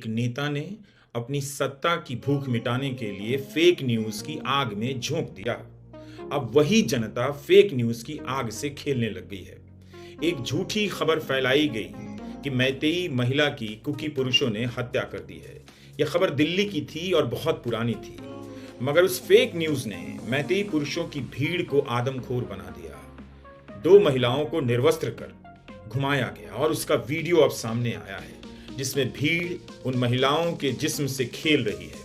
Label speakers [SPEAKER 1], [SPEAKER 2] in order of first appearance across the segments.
[SPEAKER 1] एक नेता ने अपनी सत्ता की भूख मिटाने के लिए फेक न्यूज की आग में झोंक दिया। अब वही जनता फेक न्यूज की आग से खेलने लग गई है। एक झूठी खबर फैलाई गई कि मैतेई महिला की कुकी पुरुषों ने हत्या कर दी है। यह खबर दिल्ली की थी और बहुत पुरानी थी, मगर उस फेक न्यूज ने मैतेई पुरुषों की भीड़ को आदमखोर बना दिया। 2 महिलाओं को निर्वस्त्र कर घुमाया गया और उसका वीडियो अब सामने आया है, जिसमें भीड़ उन महिलाओं के जिस्म से खेल रही है।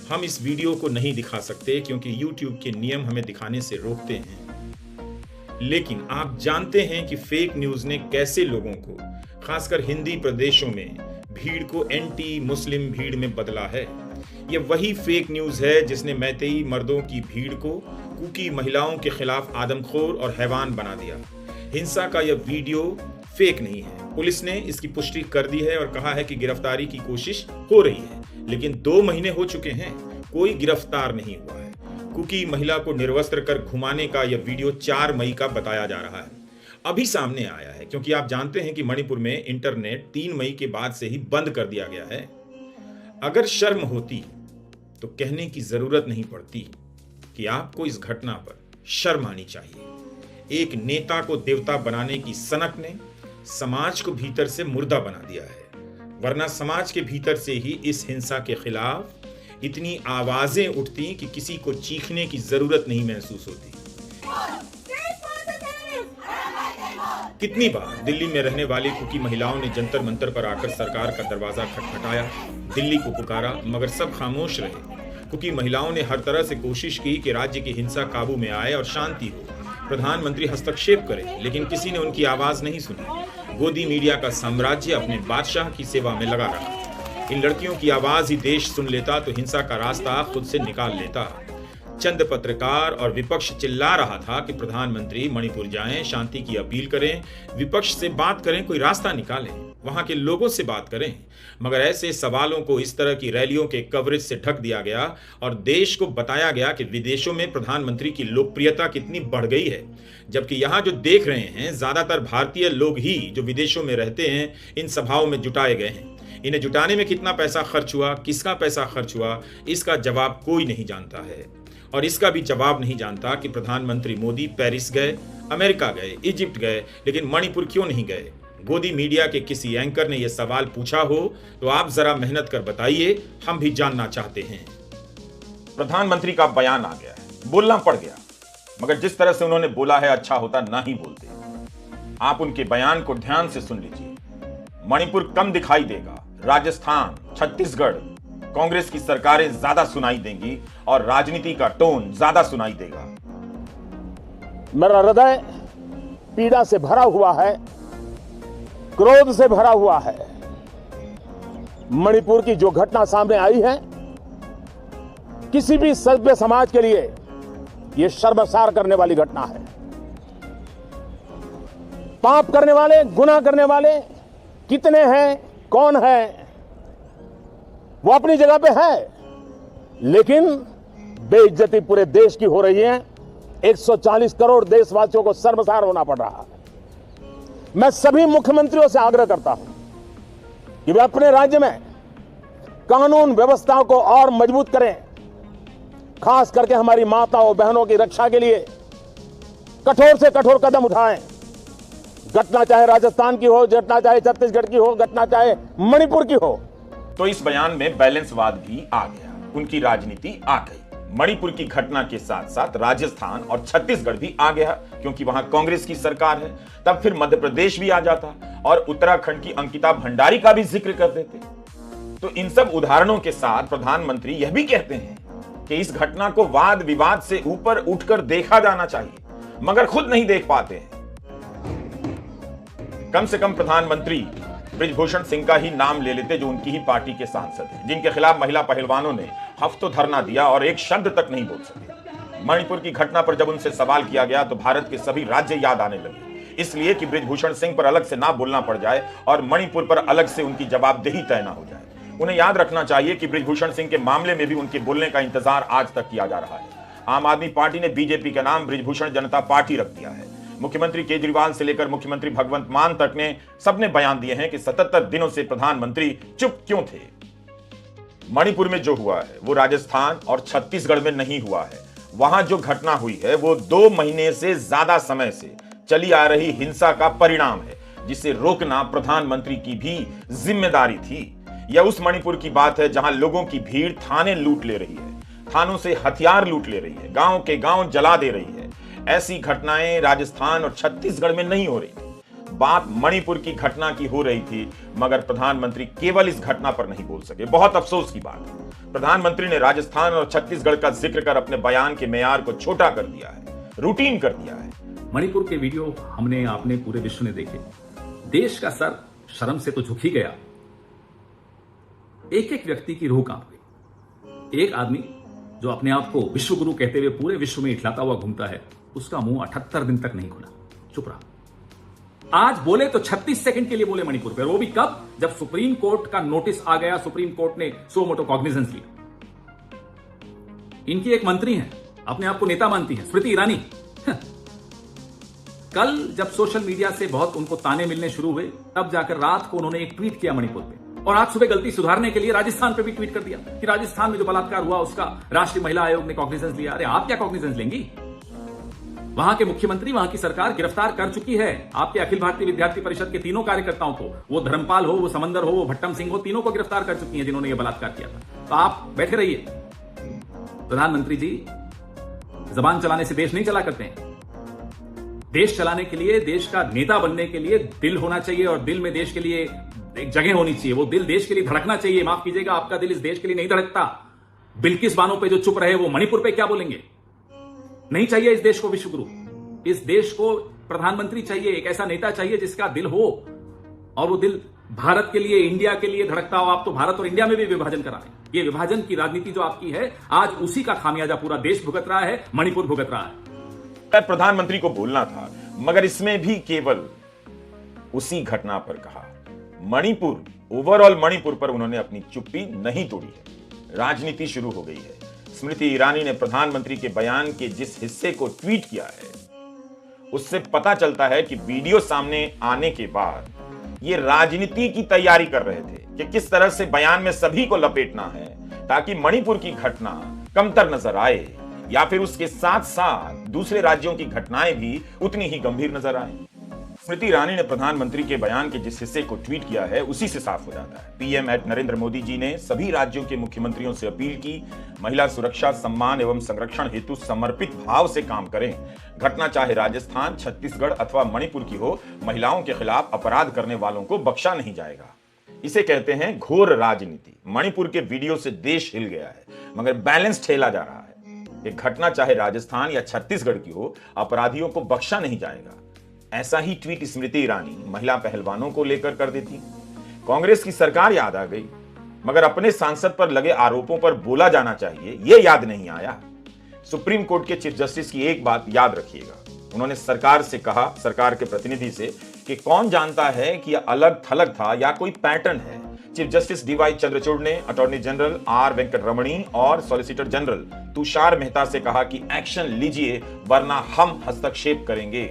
[SPEAKER 1] हम इस वीडियो को नहीं दिखा सकते क्योंकि YouTube के नियम हमें दिखाने से रोकते हैं। लेकिन आप जानते हैं कि फेक न्यूज ने कैसे लोगों को, खासकर हिंदी प्रदेशों में, भीड़ को एंटी मुस्लिम भीड़ में बदला है। यह वही फेक न्यूज है जिसने मैतेई मर्दों की भीड़ को कुकी महिलाओं के खिलाफ आदमखोर और हैवान बना दिया। हिंसा का यह वीडियो फेक नहीं है। पुलिस ने इसकी पुष्टि कर दी है और कहा है कि गिरफ्तारी की कोशिश हो रही है, लेकिन 2 महीने हो चुके हैं, कोई गिरफ्तार नहीं हुआ है। कुकी महिला को निर्वस्त्र कर घुमाने का यह वीडियो 4 मई का बताया जा रहा है। अभी सामने आया है क्योंकि आप जानते हैं कि मणिपुर में इंटरनेट 3 मई के बाद से ही बंद कर दिया गया है। अगर शर्म होती तो कहने की जरूरत नहीं पड़ती कि आपको इस घटना पर शर्म आनी चाहिए। एक नेता को देवता बनाने की सनक ने समाज को भीतर से मुर्दा बना दिया है, वरना समाज के भीतर से ही इस हिंसा के खिलाफ इतनी आवाजें उठती कि किसी को चीखने की जरूरत नहीं महसूस होती। कितनी बार दिल्ली में रहने वाली कुकी महिलाओं ने जंतर मंतर पर आकर सरकार का दरवाजा खटखटाया, दिल्ली को पुकारा, मगर सब खामोश रहे। कुकी महिलाओं ने हर तरह से कोशिश की कि राज्य की हिंसा काबू में आए और शांति हो, प्रधानमंत्री हस्तक्षेप करे, लेकिन किसी ने उनकी आवाज नहीं सुनी। गोदी मीडिया का साम्राज्य अपने बादशाह की सेवा में लगा रहा। इन लड़कियों की आवाज ही देश सुन लेता तो हिंसा का रास्ता खुद से निकाल लेता। चंद पत्रकार और विपक्ष चिल्ला रहा था कि प्रधानमंत्री मणिपुर जाएं, शांति की अपील करें, विपक्ष से बात करें, कोई रास्ता निकालें, वहां के लोगों से बात करें। मगर ऐसे सवालों को इस तरह की रैलियों के कवरेज से ढक दिया गया और देश को बताया गया कि विदेशों में प्रधानमंत्री की लोकप्रियता कितनी बढ़ गई है, जबकि यहाँ जो देख रहे हैं ज्यादातर भारतीय लोग ही जो विदेशों में रहते हैं इन सभाओं में जुटाए गए हैं। इन्हें जुटाने में कितना पैसा खर्च हुआ, किसका पैसा खर्च हुआ, इसका जवाब कोई नहीं जानता है। और इसका भी जवाब नहीं जानता कि प्रधानमंत्री मोदी पेरिस गए, अमेरिका गए, इजिप्ट गए, लेकिन मणिपुर क्यों नहीं गए। गोदी मीडिया के किसी एंकर ने यह सवाल पूछा हो तो आप जरा मेहनत कर बताइए, हम भी जानना चाहते हैं। प्रधानमंत्री का बयान आ गया है, बोलना पड़ गया, मगर जिस तरह से उन्होंने बोला है अच्छा होता ना ही बोलते। आप उनके बयान को ध्यान से सुन लीजिए। मणिपुर कम दिखाई देगा, राजस्थान, छत्तीसगढ़ कांग्रेस की सरकारें ज्यादा सुनाई देंगी और राजनीति का टोन ज्यादा सुनाई देगा।
[SPEAKER 2] मेरा हृदय पीड़ा से भरा हुआ है, क्रोध से भरा हुआ है। मणिपुर की जो घटना सामने आई है, किसी भी सभ्य समाज के लिए यह शर्मसार करने वाली घटना है। पाप करने वाले, गुनाह करने वाले कितने हैं, कौन है, वो अपनी जगह पे है, लेकिन बेइज्जती पूरे देश की हो रही है। 140 करोड़ देशवासियों को शर्मसार होना पड़ रहा है। मैं सभी मुख्यमंत्रियों से आग्रह करता हूं कि वे अपने राज्य में कानून व्यवस्था को और मजबूत करें, खास करके हमारी माताओं बहनों की रक्षा के लिए कठोर से कठोर कदम उठाएं। घटना चाहे राजस्थान की हो, घटना चाहे छत्तीसगढ़ की हो, घटना चाहे मणिपुर की हो।
[SPEAKER 1] तो इस बयान में बैलेंसवाद भी आ गया, उनकी राजनीति आ गई। मणिपुर की घटना के साथ साथ राजस्थान और छत्तीसगढ़ भी आ गया क्योंकि वहां कांग्रेस की सरकार है। तब फिर मध्य प्रदेश भी आ जाता और उत्तराखंड की अंकिता भंडारी का भी जिक्र कर देते। तो इन सब उदाहरणों के साथ प्रधानमंत्री यह भी कहते हैं कि इस घटना को वाद विवाद से ऊपर उठकर देखा जाना चाहिए, मगर खुद नहीं देख पाते हैं। कम से कम प्रधानमंत्री बृजभूषण सिंह का ही नाम ले लेते, जो उनकी ही पार्टी के सांसद हैं, जिनके खिलाफ महिला पहलवानों ने हफ्तों धरना दिया और एक शब्द तक नहीं बोल सके। मणिपुर की घटना पर जब उनसे सवाल किया गया तो भारत के सभी राज्य याद आने लगे, इसलिए कि बृजभूषण सिंह पर अलग से ना बोलना पड़ जाए और मणिपुर पर अलग से उनकी जवाबदेही तय ना हो जाए। उन्हें याद रखना चाहिए कि बृजभूषण सिंह के मामले में भी उनके बोलने का इंतजार आज तक किया जा रहा है। आम आदमी पार्टी ने बीजेपी का नाम बृजभूषण जनता पार्टी रख दिया है। मुख्यमंत्री केजरीवाल से लेकर मुख्यमंत्री भगवंत मान तक ने सबने बयान दिए हैं कि 77 दिनों से प्रधानमंत्री चुप क्यों थे। मणिपुर में जो हुआ है वो राजस्थान और छत्तीसगढ़ में नहीं हुआ है। वहां जो घटना हुई है वो 2 महीने से ज्यादा समय से चली आ रही हिंसा का परिणाम है, जिसे रोकना प्रधानमंत्री की भी जिम्मेदारी थी। यह उस मणिपुर की बात है जहां लोगों की भीड़ थाने लूट ले रही है, थानों से हथियार लूट ले रही है, गांव के गांव जला दे रही है। ऐसी घटनाएं राजस्थान और छत्तीसगढ़ में नहीं हो रही थी। बात मणिपुर की घटना की हो रही थी, मगर प्रधानमंत्री केवल इस घटना पर नहीं बोल सके। बहुत अफसोस की बात है, प्रधानमंत्री ने राजस्थान और छत्तीसगढ़ का जिक्र कर अपने बयान के मेयार को छोटा कर दिया है, रूटीन कर दिया है।
[SPEAKER 3] मणिपुर के वीडियो हमने आपने पूरे विश्व ने देखे। देश का सर शर्म से तो झुक ही गया। एक एक व्यक्ति की रूह कांप गई। एक आदमी जो अपने आप को विश्व गुरु कहते हुए पूरे विश्व में इठलाता हुआ घूमता है, उसका मुंह 78 दिन तक नहीं खुला, चुप रहा। आज बोले तो 36 सेकंड के लिए बोले मणिपुर पर, वो भी कब? जब सुप्रीम कोर्ट का नोटिस आ गया, सुप्रीम कोर्ट ने सो मोटो कॉग्निजेंस लिया। इनकी एक मंत्री हैं, अपने आप को नेता मानती हैं, स्मृति ईरानी। कल जब सोशल मीडिया से बहुत उनको ताने मिलने शुरू हुए, तब जाकर रात को उन्होंने एक ट्वीट किया मणिपुर पे, और आज सुबह गलती सुधारने के लिए राजस्थान पे भी ट्वीट कर दिया कि राजस्थान में जो बलात्कार हुआ उसका राष्ट्रीय महिला आयोग ने कॉग्निजेंस लिया। अरे आप क्या कॉग्निजेंस लेंगी? वहां के मुख्यमंत्री, वहां की सरकार गिरफ्तार कर चुकी है आपके अखिल भारतीय विद्यार्थी परिषद के तीनों कार्यकर्ताओं को। वो धर्मपाल हो, वो समंदर हो, वो भट्टम सिंह हो, तीनों को गिरफ्तार कर चुकी है जिन्होंने ये बलात्कार किया था। तो आप बैठे रहिए। प्रधानमंत्री जी, जबान चलाने से देश नहीं चला करते हैं। देश चलाने के लिए, देश का नेता बनने के लिए दिल होना चाहिए, और दिल में देश के लिए एक जगह होनी चाहिए। वो दिल देश के लिए धड़कना चाहिए। माफ कीजिएगा, आपका दिल इस देश के लिए नहीं धड़कता। बिल्किस बानो पे जो चुप रहे, वो मणिपुर पे क्या बोलेंगे? नहीं चाहिए इस देश को विश्व गुरु। इस देश को प्रधानमंत्री चाहिए, एक ऐसा नेता चाहिए जिसका दिल हो, और वो दिल भारत के लिए, इंडिया के लिए धड़कता हो। आप तो भारत और इंडिया में भी विभाजन करा रहे हैं। ये विभाजन की राजनीति जो आपकी है, आज उसी का खामियाजा पूरा देश भुगत रहा है, मणिपुर भुगत रहा है।
[SPEAKER 1] प्रधानमंत्री को बोलना था, मगर इसमें भी केवल उसी घटना पर कहा। मणिपुर, ओवरऑल मणिपुर पर उन्होंने अपनी चुप्पी नहीं तोड़ी है। राजनीति शुरू हो गई है। स्मृति ईरानी ने प्रधानमंत्री के बयान के जिस हिस्से को ट्वीट किया है, उससे पता चलता है कि वीडियो सामने आने के बाद ये राजनीति की तैयारी कर रहे थे कि किस तरह से बयान में सभी को लपेटना है, ताकि मणिपुर की घटना कमतर नजर आए, या फिर उसके साथ साथ दूसरे राज्यों की घटनाएं भी उतनी ही गंभीर नजर आए। स्मृति ईरानी ने प्रधानमंत्री के बयान के जिस हिस्से को ट्वीट किया है, उसी से साफ हो जाता है। पीएम नरेंद्र मोदी जी ने सभी राज्यों के मुख्यमंत्रियों से अपील की, महिला सुरक्षा, सम्मान एवं संरक्षण हेतु समर्पित भाव से काम करें। घटना चाहे राजस्थान, छत्तीसगढ़ अथवा मणिपुर की हो, महिलाओं के खिलाफ अपराध करने वालों को बख्शा नहीं जाएगा। इसे कहते हैं घोर राजनीति। मणिपुर के वीडियो से देश हिल गया है, मगर बैलेंस ठेला जा रहा है। एक घटना चाहे राजस्थान या छत्तीसगढ़ की हो, अपराधियों को बख्शा नहीं जाएगा। ऐसा ही ट्वीट स्मृति ईरानी महिला पहलवानों को लेकर कर देती। कांग्रेस की सरकार याद आ गई, मगर अपने सांसद पर लगे आरोपों पर बोला जाना चाहिए, यह याद नहीं आया। सुप्रीम कोर्ट के चीफ जस्टिस की एक बात याद रखिएगा, उन्होंने सरकार से कहा, सरकार के प्रतिनिधि से, कि कौन जानता है कि यह अलग थलग था या कोई पैटर्न है। चीफ जस्टिस डीवाई चंद्रचूड़ ने अटॉर्नी जनरल आर वेंकट रमणी और सॉलिसिटर जनरल तुषार मेहता से कहा कि एक्शन लीजिए, वरना हम हस्तक्षेप करेंगे।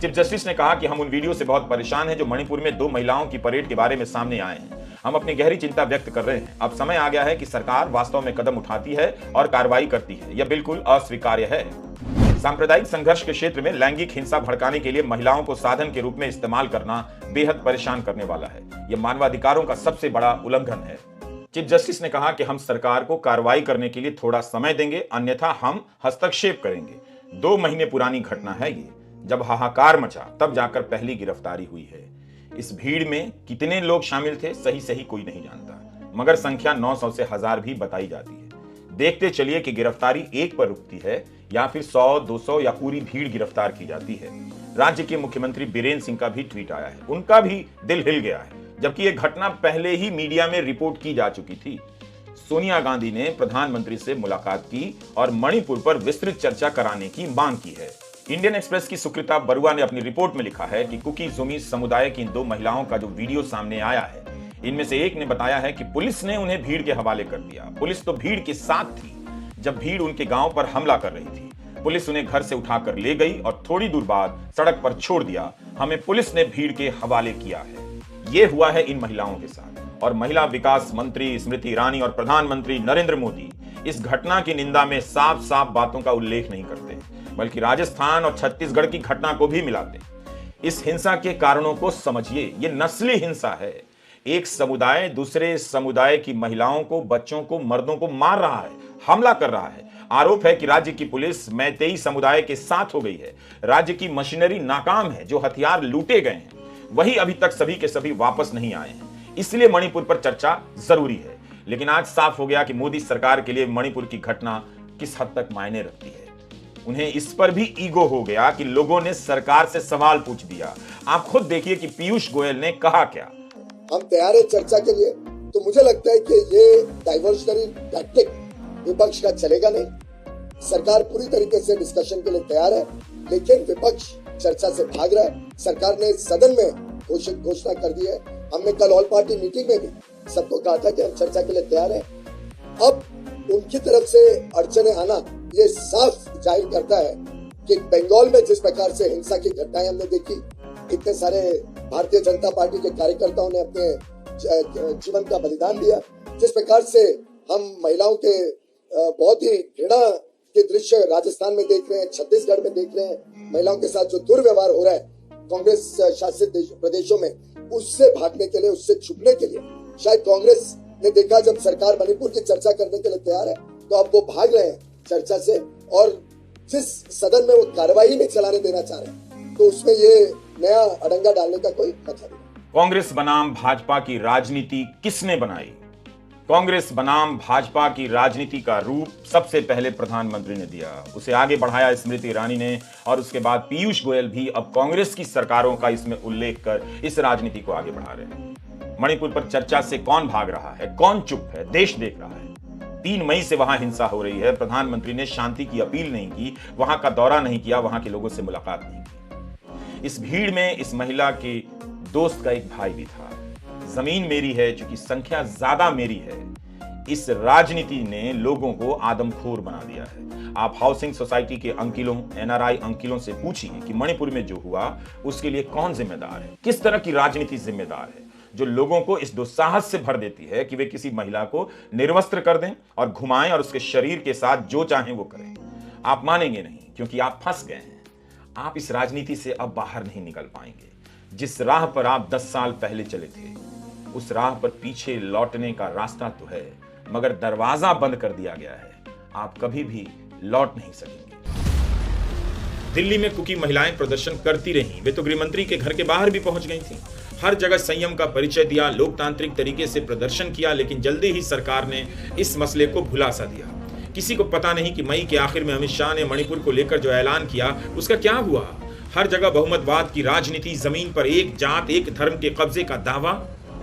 [SPEAKER 1] चीफ जस्टिस ने कहा कि हम उन वीडियो से बहुत परेशान हैं जो मणिपुर में 2 महिलाओं की परेड के बारे में सामने आए हैं। हम अपनी गहरी चिंता व्यक्त कर रहे हैं। अब समय आ गया है कि सरकार वास्तव में कदम उठाती है और कार्रवाई करती है। यह बिल्कुल अस्वीकार्य है। सांप्रदायिक संघर्ष के क्षेत्र में लैंगिक हिंसा भड़काने के लिए महिलाओं को साधन के रूप में इस्तेमाल करना बेहद परेशान करने वाला है। यह मानवाधिकारों का सबसे बड़ा उल्लंघन है। चीफ जस्टिस ने कहा कि हम सरकार को कार्रवाई करने के लिए थोड़ा समय देंगे, अन्यथा हम हस्तक्षेप करेंगे। 2 महीने पुरानी घटना है ये। जब हाहाकार मचा, तब जाकर पहली गिरफ्तारी हुई है। इस भीड़ में कितने लोग शामिल थे, सही कोई नहीं जानता, मगर संख्या 900 से 1000 भी बताई जाती है। देखते चलिए कि गिरफ्तारी एक पर रुकती है या फिर 100, 200 या पूरी भीड़ गिरफ्तार की जाती है। राज्य के मुख्यमंत्री बीरेन्द्र सिंह का भी ट्वीट आया है, उनका भी दिल हिल गया है, जबकि यह घटना पहले ही मीडिया में रिपोर्ट की जा चुकी थी। सोनिया गांधी ने प्रधानमंत्री से मुलाकात की और मणिपुर पर विस्तृत चर्चा कराने की मांग की है। इंडियन एक्सप्रेस की सुकृता बरुआ ने अपनी रिपोर्ट में लिखा है कि कुकी जुमी समुदाय की इन 2 महिलाओं का जो वीडियो सामने आया है, इनमें से एक ने बताया है कि पुलिस ने उन्हें भीड़ के हवाले कर दिया। पुलिस तो भीड़ के साथ थी जब भीड़ उनके गांव पर हमला कर रही थी। पुलिस उन्हें घर से उठाकर ले गई और थोड़ी दूर बाद सड़क पर छोड़ दिया। हमें पुलिस ने भीड़ के हवाले किया है। ये हुआ है इन महिलाओं के साथ। और महिला विकास मंत्री स्मृति ईरानी और प्रधानमंत्री नरेंद्र मोदी इस घटना की निंदा में साफ साफ बातों का उल्लेख नहीं करते, बल्कि राजस्थान और छत्तीसगढ़ की घटना को भी मिलाते। इस हिंसा के कारणों को समझिए, ये नस्ली हिंसा है। एक समुदाय दूसरे समुदाय की महिलाओं को, बच्चों को, मर्दों को मार रहा है, हमला कर रहा है। आरोप है कि राज्य की पुलिस मैतेई समुदाय के साथ हो गई है। राज्य की मशीनरी नाकाम है, जो हथियार लूटे गए हैं वही अभी तक सभी के सभी वापस नहीं आए हैं। इसलिए मणिपुर पर चर्चा जरूरी है। लेकिन आज साफ हो गया कि मोदी सरकार के लिए मणिपुर की घटना किस हद तक मायने रखती है। उन्हें इस पर भी ईगो हो गया कि लोगों ने सरकार से सवाल पूछ दिया। आप खुद देखिए कि पीयूष गोयल ने कहा क्या।
[SPEAKER 4] हम तैयार है चर्चा के लिए। तो मुझे लगता है कि ये डाइवर्शनरी टैक्टिक विपक्ष का चलेगा नहीं। सरकार पूरी तरीके से डिस्कशन के लिए तैयार है, लेकिन विपक्ष चर्चा से भाग रहा है। सरकार ने सदन में घोषणा कर दी है। हमने कल ऑल पार्टी मीटिंग में भी सबको कहा था कि हम चर्चा के लिए तैयार हैं। अब उनकी तरफ से अड़चने आना ये साफ जाहिर करता है कि बंगाल में जिस प्रकार से हिंसा की घटनाएं हमने देखी, इतने सारे भारतीय जनता पार्टी के कार्यकर्ताओं ने अपने जीवन का बलिदान दिया, जिस प्रकार से हम महिलाओं के बहुत ही घृणा के दृश्य राजस्थान में देख रहे हैं, छत्तीसगढ़ में देख रहे हैं, महिलाओं के साथ जो दुर्व्यवहार हो रहा है कांग्रेस शासित प्रदेशों में, उससे भागने के लिए, उससे छुपने के लिए शायद कांग्रेस ने देखा जब सरकार मणिपुर की चर्चा करने के लिए तैयार है तो अब वो भाग रहे हैं चर्चा से, और जिस सदन में वो कार्रवाई नहीं चलाने देना चाह रहे हैं तो उसमें ये नया अड़ंगा डालने का कोई मतलब नहीं।
[SPEAKER 1] कांग्रेस बनाम भाजपा की राजनीति किसने बनाई? कांग्रेस बनाम भाजपा की राजनीति का रूप सबसे पहले प्रधानमंत्री ने दिया, उसे आगे बढ़ाया स्मृति ईरानी ने, और उसके बाद पीयूष गोयल भी अब कांग्रेस की सरकारों का इसमें उल्लेख कर इस राजनीति को आगे बढ़ा रहे हैं। मणिपुर पर चर्चा से कौन भाग रहा है, कौन चुप है? देश देख रहा है। 3 मई से वहां हिंसा हो रही है। प्रधानमंत्री ने शांति की अपील नहीं की, वहां का दौरा नहीं किया, वहां के लोगों से मुलाकात नहीं की। इस भीड़ में इस महिला के दोस्त का एक भाई भी था। जमीन मेरी है, चूंकि संख्या ज्यादा मेरी है, इस राजनीति ने लोगों को आदमखोर बना दिया है। आप हाउसिंग सोसाइटी के अंकिलों, एनआरआई अंकिलों से पूछिए कि मणिपुर में जो हुआ उसके लिए कौन जिम्मेदार है, किस तरह की राजनीति जिम्मेदार है, जो लोगों को इस दुस्साहस से भर देती है कि वे किसी महिला को निर्वस्त्र कर दें और घुमाएं और उसके शरीर के साथ जो चाहें वो करें। आप मानेंगे नहीं, क्योंकि आप फंस गए हैं। आप इस राजनीति से अब बाहर नहीं निकल पाएंगे। जिस राह पर आप 10 साल पहले चले थे, उस राह पर पीछे लौटने का रास्ता तो है, मगर दरवाजा बंद कर दिया गया है। आप कभी भी लौट नहीं सकेंगे।
[SPEAKER 2] दिल्ली में कुकी महिलाएं प्रदर्शन करती रहीं। वे तो गृह मंत्री के घर के बाहर भी पहुंच गई थीं। हर जगह संयम का परिचय दिया, लोकतांत्रिक तरीके से प्रदर्शन किया, लेकिन जल्दी ही सरकार ने इस मसले को भुला सा दिया। किसी को पता नहीं कि मई के आखिर में अमित शाह ने मणिपुर को लेकर जो ऐलान किया उसका क्या हुआ। हर जगह बहुमतवाद की राजनीति, जमीन पर एक जात एक धर्म के कब्जे का दावा,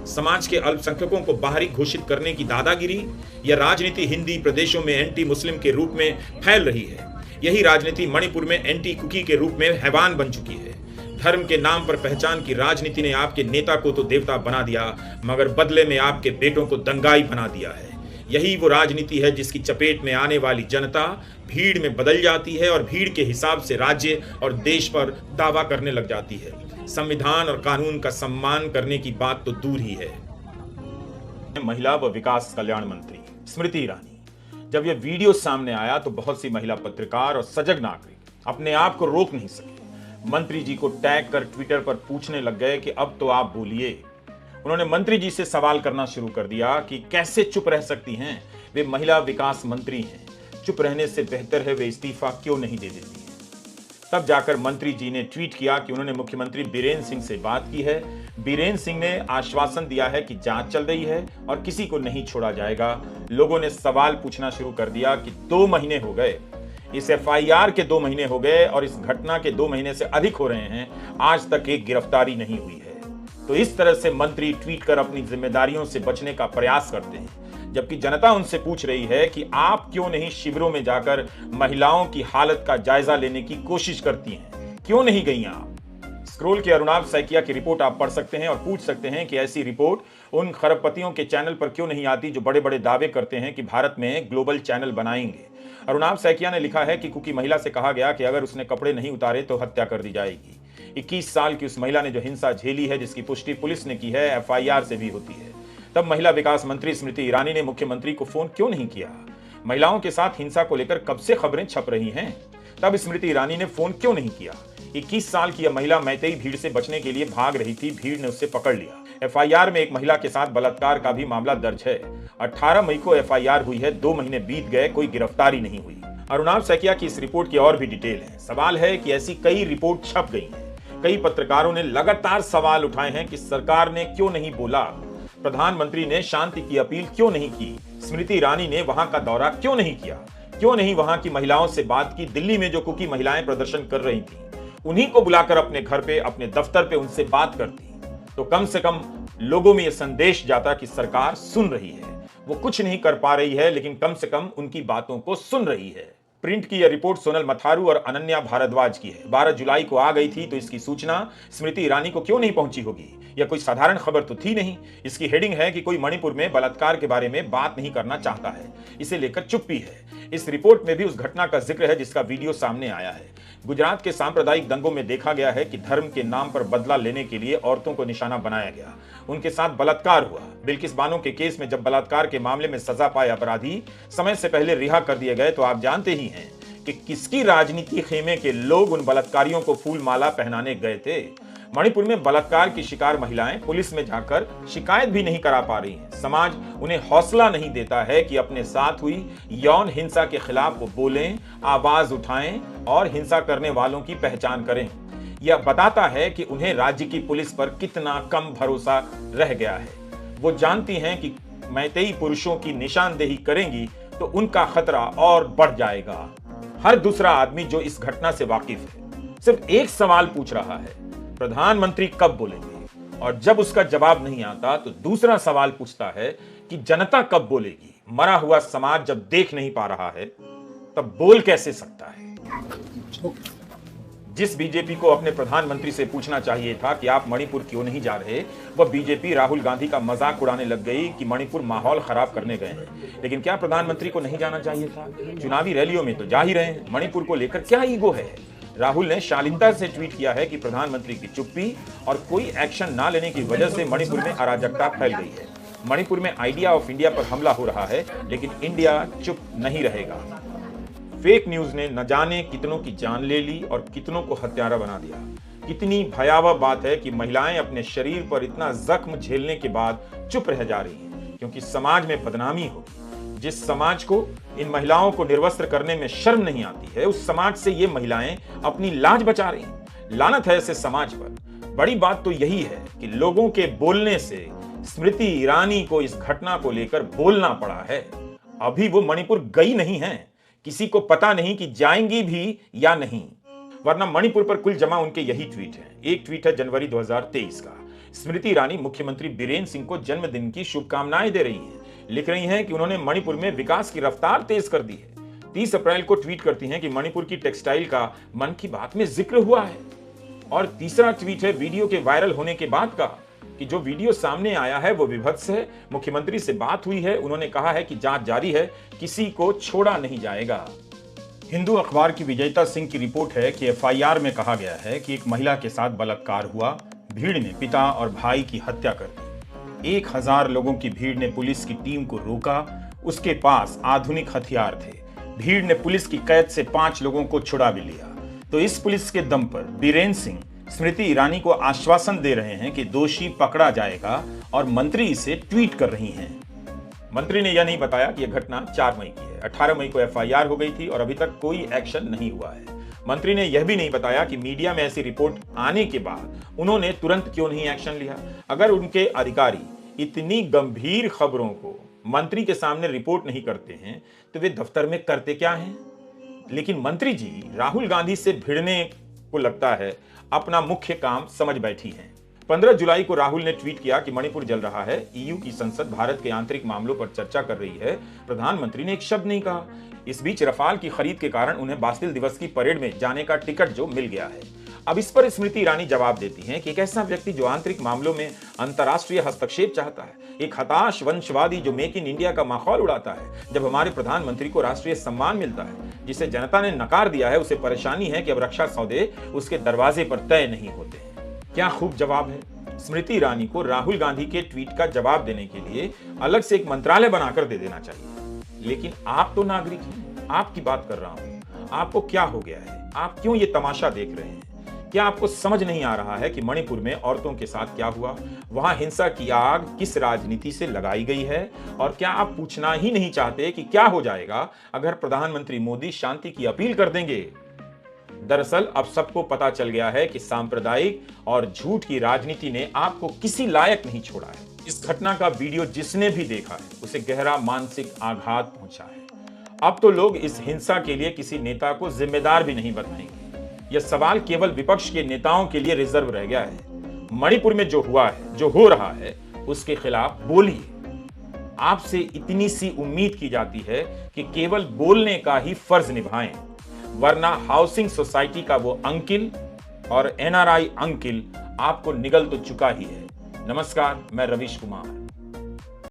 [SPEAKER 2] समाज के अल्पसंख्यकों को बाहरी घोषित करने की दादागिरी, या राजनीति हिंदी प्रदेशों में एंटी मुस्लिम के रूप में फैल रही है। यही राजनीति मणिपुर में एंटी कुकी के रूप में हैवान बन चुकी है। धर्म के नाम पर पहचान की राजनीति ने आपके नेता को तो देवता बना दिया, मगर बदले में आपके बेटों को दंगाई बना दिया है। यही वो राजनीति है जिसकी चपेट में आने वाली जनता भीड़ में बदल जाती है और भीड़ के हिसाब से राज्य और देश पर दावा करने लग जाती है। संविधान और कानून का सम्मान करने की बात तो दूर ही है।
[SPEAKER 1] महिला व विकास कल्याण मंत्री स्मृति ईरानी, जब यह वीडियो सामने आया तो बहुत सी महिला पत्रकार और सजग नागरिक अपने आप को रोक नहीं सके। मंत्री जी को टैग कर ट्विटर पर पूछने लग गए कि अब तो आप बोलिए। उन्होंने मंत्री जी से सवाल करना शुरू कर दिया कि कैसे चुप रह सकती हैं, वे महिला विकास मंत्री हैं, चुप रहने से बेहतर है वे इस्तीफा क्यों नहीं दे देती हैं। तब जाकर मंत्री जी ने ट्वीट किया कि उन्होंने मुख्यमंत्री बीरेन सिंह से बात की है। बीरेन सिंह ने आश्वासन दिया है कि जांच चल रही है और किसी को नहीं छोड़ा जाएगा। लोगों ने सवाल पूछना शुरू कर दिया कि 2 महीने हो गए, इस एफआईआर के 2 महीने हो गए और इस घटना के 2 महीने से अधिक हो रहे हैं, आज तक एक गिरफ्तारी नहीं हुई है। तो इस तरह से मंत्री ट्वीट कर अपनी जिम्मेदारियों से बचने का प्रयास करते हैं, जबकि जनता उनसे पूछ रही है कि आप क्यों नहीं शिविरों में जाकर महिलाओं की हालत का जायजा लेने की कोशिश करती हैं, क्यों नहीं गई आप? स्क्रोल के अरुणाभ सैकिया की रिपोर्ट आप पढ़ सकते हैं और पूछ सकते हैं कि ऐसी रिपोर्ट उन खरबपतियों के चैनल पर क्यों नहीं आती जो बड़े बड़े दावे करते हैं कि भारत में ग्लोबल चैनल बनाएंगे। अरुणाभ सैकिया ने लिखा है कि कुकी महिला से कहा गया कि अगर उसने कपड़े नहीं उतारे तो हत्या कर दी जाएगी। 21 साल की उस महिला ने जो हिंसा झेली है, जिसकी पुष्टि पुलिस ने की है, एफआईआर से भी होती है। तब महिला विकास मंत्री स्मृति ईरानी ने मुख्यमंत्री को फोन क्यों नहीं किया? महिलाओं के साथ हिंसा को लेकर कब से खबरें छप रही हैं? तब स्मृति ईरानी ने फोन क्यों नहीं किया? 21 साल की यह महिला मैतेई भीड़ से बचने के लिए भाग रही थी, भीड़ ने उसे पकड़ लिया। एफआईआर में एक महिला के साथ बलात्कार का भी मामला दर्ज है। 18 मई को एफआईआर हुई है, 2 महीने बीत गए, कोई गिरफ्तारी नहीं हुई। अरुणाव सैकिया की इस रिपोर्ट की और भी डिटेल है। सवाल है कि ऐसी कई रिपोर्ट छप गई हैं। कई पत्रकारों ने लगातार सवाल उठाए हैं कि सरकार ने क्यों नहीं बोला, प्रधानमंत्री ने शांति की अपील क्यों नहीं की, स्मृति ईरानी ने वहां का दौरा क्यों नहीं किया, क्यों नहीं वहां की महिलाओं से बात की। दिल्ली में जो कुकी महिलाएं प्रदर्शन कर रही थी, उन्हीं को बुलाकर अपने घर पे, अपने दफ्तर पे उनसे बात करती, तो कम से कम लोगों में यह संदेश जाता कि सरकार सुन रही है। वो कुछ नहीं कर पा रही है, लेकिन कम से कम उनकी बातों को सुन रही है। प्रिंट की यह रिपोर्ट सोनल मथारू और अनन्या भारद्वाज की है। 12 जुलाई को आ गई थी, तो इसकी सूचना स्मृति ईरानी को क्यों नहीं पहुंची होगी? यह कोई साधारण खबर तो थी नहीं। इसकी हेडिंग है कि कोई मणिपुर में बलात्कार के बारे में बात नहीं करना चाहता है, इसे लेकर चुप्पी है। इस रिपोर्ट में भी उस घटना का जिक्र है जिसका वीडियो सामने आया है। गुजरात के सांप्रदायिक दंगों में देखा गया है कि धर्म के नाम पर बदला लेने के लिए औरतों को निशाना बनाया गया, उनके साथ बलात्कार हुआ। बिल्किस बानो के केस में जब बलात्कार के मामले में सजा पाए अपराधी समय से पहले रिहा कर दिए गए, तो आप जानते ही हैं कि किसकी राजनीति खेमे के लोग उन बलात्कारियों को फूल माला पहनाने गए थे। मणिपुर में बलात्कार की शिकार महिलाएं पुलिस में जाकर शिकायत भी नहीं करा पा रही हैं। समाज उन्हें हौसला नहीं देता है कि अपने साथ हुई यौन हिंसा के खिलाफ वो बोलें, आवाज उठाएं और हिंसा करने वालों की पहचान करें। यह बताता है कि उन्हें राज्य की पुलिस पर कितना कम भरोसा रह गया है। वो जानती हैं कि मैतेई पुरुषों की निशानदेही करेंगी तो उनका खतरा और बढ़ जाएगा। हर दूसरा आदमी जो इस घटना से वाकिफ है सिर्फ एक सवाल पूछ रहा है, प्रधानमंत्री कब बोलेंगे? और जब उसका जवाब नहीं आता तो दूसरा सवाल पूछता है कि जनता कब बोलेगी? मरा हुआ समाज जब देख नहीं पा रहा है तब बोल कैसे सकता है? जिस बीजेपी को अपने प्रधानमंत्री से पूछना चाहिए था कि आप मणिपुर क्यों नहीं जा रहे, वह बीजेपी राहुल गांधी का मजाक उड़ाने लग गई कि मणिपुर माहौल खराब करने गए हैं। लेकिन क्या प्रधानमंत्री को नहीं जाना चाहिए था? चुनावी रैलियों में तो जा ही रहे हैं। मणिपुर को लेकर क्या ईगो है? राहुल ने शालीनता से ट्वीट किया है कि प्रधानमंत्री की चुप्पी और कोई एक्शन ना लेने की वजह से मणिपुर में अराजकता फैल गई है। मणिपुर में आइडिया ऑफ इंडिया पर हमला हो रहा है, लेकिन इंडिया चुप नहीं रहेगा। फेक न्यूज ने न जाने कितनों की जान ले ली और कितनों को हत्यारा बना दिया। कितनी भयावह बात है कि महिलाएं अपने शरीर पर इतना जख्म झेलने के बाद चुप रह जा रही हैं, क्योंकि समाज में बदनामी होगी। जिस समाज को इन महिलाओं को निर्वस्त्र करने में शर्म नहीं आती है, उस समाज से ये महिलाएं अपनी लाज बचा रही हैं। लानत है ऐसे समाज पर। बड़ी बात तो यही है कि लोगों के बोलने से स्मृति ईरानी को इस घटना को लेकर बोलना पड़ा है। अभी वो मणिपुर गई नहीं है, किसी को पता नहीं कि जाएंगी भी या नहीं, वरना मणिपुर पर कुल जमा उनके यही ट्वीट हैं। एक ट्वीट है जनवरी 2023 का। स्मृति ईरानी मुख्यमंत्री बीरेन्द्र सिंह को जन्मदिन की शुभकामनाएं दे रही हैं। लिख रही हैं कि उन्होंने मणिपुर में विकास की रफ्तार तेज कर दी है। 30 अप्रैल को ट्वीट करती हैं कि मणिपुर की टेक्सटाइल का मन की बात में जिक्र हुआ है। और तीसरा ट्वीट है वीडियो के वायरल होने के बाद का, कि जो वीडियो सामने आया है वो विभत्स है। मुख्यमंत्री से बात हुई है, उन्होंने कहा है कि जांच जारी है, किसी को छोड़ा नहीं जाएगा। हिंदू अखबार की विजेता सिंह की रिपोर्ट है कि एफआईआर में कहा गया है कि एक महिला के साथ बलात्कार हुआ, भीड़ ने पिता और भाई की हत्या कर दी। 1000 लोगों की भीड़ ने पुलिस की टीम को रोका, उसके पास आधुनिक हथियार थे। भीड़ ने पुलिस की कैद से 5 लोगों को छुड़ा भी लिया। तो इस पुलिस के दम पर बीरेन्द्र सिंह स्मृति ईरानी को आश्वासन दे रहे हैं कि दोषी पकड़ा जाएगा, और मंत्री इसे ट्वीट कर रही हैं। मंत्री ने यह नहीं बताया कि यह घटना 4 मई की है। 18 मई को एफआईआर हो गई थी और अभी तक कोई एक्शन नहीं हुआ है। मंत्री ने यह भी नहीं बताया कि मीडिया में ऐसी रिपोर्ट आने के बाद उन्होंने तुरंत क्यों नहीं एक्शन लिया। अगर उनके अधिकारी इतनी गंभीर खबरों को मंत्री के सामने रिपोर्ट नहीं करते हैं तो वे दफ्तर में करते क्या हैं? लेकिन मंत्री जी राहुल गांधी से भिड़ने को लगता है अपना मुख्य काम समझ बैठी हैं। 15 जुलाई को राहुल ने ट्वीट किया कि मणिपुर जल रहा है, ईयू की संसद भारत के आंतरिक मामलों पर चर्चा कर रही है। प्रधानमंत्री ने एक शब्द नहीं कहा। इस बीच रफाल की खरीद के कारण उन्हें बास्तिल दिवस की परेड में जाने का टिकट जो मिल गया है। अब इस पर स्मृति ईरानी जवाब देती हैं कि एक ऐसा व्यक्ति जो आंतरिक मामलों में अंतर्राष्ट्रीय हस्तक्षेप चाहता है, एक हताश वंशवादी जो मेक इन इंडिया का माहौल उड़ाता है, जब हमारे प्रधानमंत्री को राष्ट्रीय सम्मान मिलता है जिसे जनता ने नकार दिया है, उसे परेशानी है कि अब रक्षा सौदे उसके दरवाजे पर तय नहीं होते हैं। क्या खूब जवाब है। स्मृति ईरानी को राहुल गांधी के ट्वीट का जवाब देने के लिए अलग से एक मंत्रालय बनाकर दे देना चाहिए। लेकिन आप तो नागरिक हैं, आपकी बात कर रहा हूं। आपको क्या हो गया है? आप क्यों ये तमाशा देख रहे हैं? क्या आपको समझ नहीं आ रहा है कि मणिपुर में औरतों के साथ क्या हुआ? वहां हिंसा की आग किस राजनीति से लगाई गई है? और क्या आप पूछना ही नहीं चाहते कि क्या हो जाएगा अगर प्रधानमंत्री मोदी शांति की अपील कर देंगे? दरअसल अब सबको पता चल गया है कि सांप्रदायिक और झूठ की राजनीति ने आपको किसी लायक नहीं छोड़ा है। इस घटना का वीडियो जिसने भी देखा है उसे गहरा मानसिक आघात पहुंचा है। अब तो लोग इस हिंसा के लिए किसी नेता को जिम्मेदार भी नहीं बताएंगे। यह सवाल केवल विपक्ष के नेताओं के लिए रिजर्व रह गया है। मणिपुर में जो हुआ है, जो हो रहा है, उसके खिलाफ बोलिए। आपसे इतनी सी उम्मीद की जाती है कि केवल बोलने का ही फर्ज निभाएं, वरना हाउसिंग सोसाइटी का वो अंकिल और NRI अंकिल आपको निगल तो चुका ही है। नमस्कार, मैं रवीश कुमार।